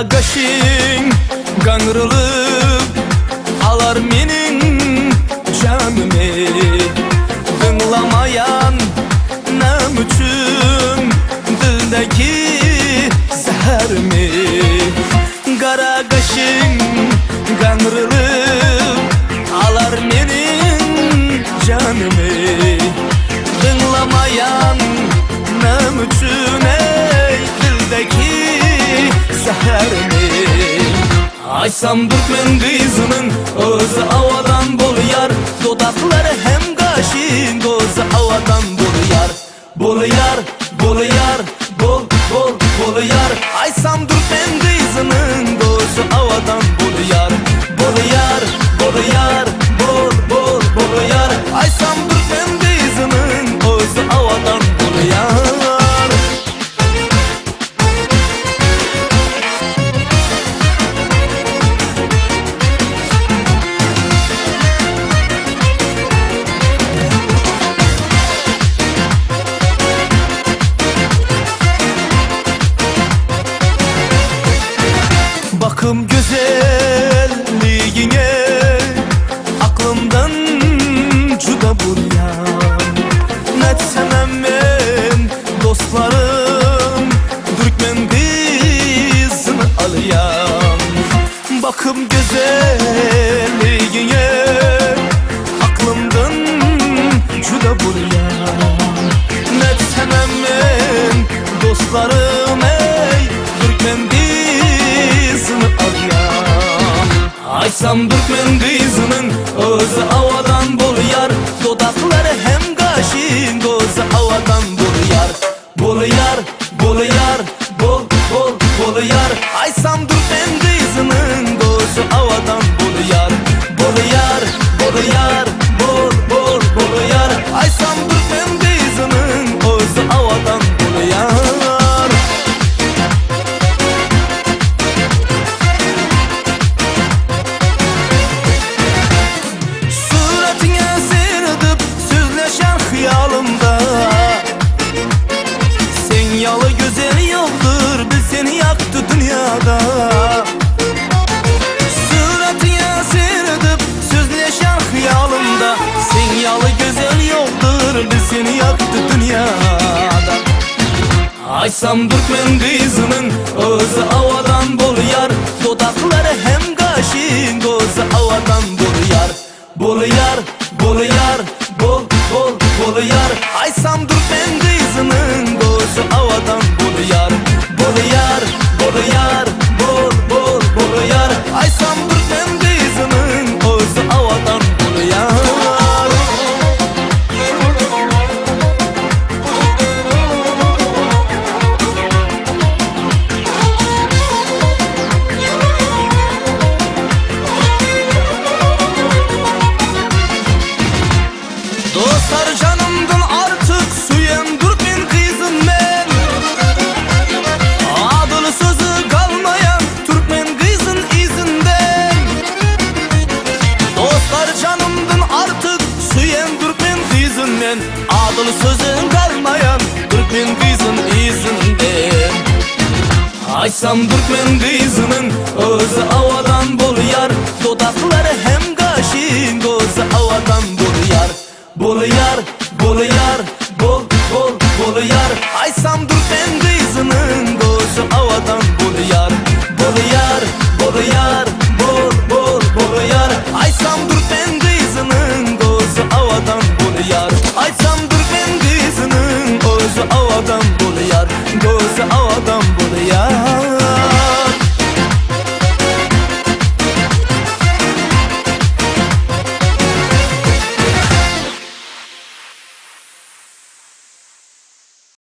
Kara kaşın kangrılıp alar menin canımı. Dinlamayan nem üçün dildeki zeherimi. Kara kaşın kangrılıp alar menin canımı. Dinlamayan nem üçün ey dildeki zeherimi. Aysam Türkmen kızının özü havadan boluyar, dudakları hem kaşın gözü havadan boluyar. Boluyar, boluyar, bol bol boluyar. Aysam Türkmen kızının gözü havadan boluyar. Boluyar, boluyar, bol bol boluyar. Aysam Türkmen kızının özü havadan boluyar. Bakım güzelliğine aklımdan juda buryan. Netsem ben dostlarım Türkmen kızını alıyan. Bakım güzelliğine aklımdan juda buryan. Netsem ben dostlarım ey Türkmen kızını alıyan. Aysam Türkmen kızının özü havadan boluyar, dudakları hem kaşın gözü havadan boluyar. Boluyar, boluyar, bol bol boluyar. Aysam Türkmen kızının gözü havadan boluyar. Boluyar, boluyar, bol bol boluyar. Aysam Türkmen kızının özü havadan boluyar. Sen yalı güzel yoldur, biz seni yaktı dünyada. Suratına sırdıp sözleşen hıyalımda. Sen yalı güzel yoldur, biz seni yaktı dünyada. Aysam Türkmen kızının özü havadan boluyar, dudakları hem kaşın gözü havadan boluyar. Boluyar, boluyar, bol bol boluyar. Aysam Türkmen kızının gözü havadan boluyar. Boluyar, boluyar, bol bol boluyar. Aysam Türkmen kızının gözü havadan boluyar. Dostlar canımdan artık suyen Türkmen kızım ben. Adılı sözü kalmayan Türkmen kızın izinden. Dostlar canımdan artık suyen Türkmen kızım ben. Adılı sözü kalmayan Türkmen kızın izinden. Aysam Türkmen kızının özü havadan boluyar, dudakları hem kaşın gözü havadan boluyar. Boluyar, boluyar, bol bol boluyar. Aysam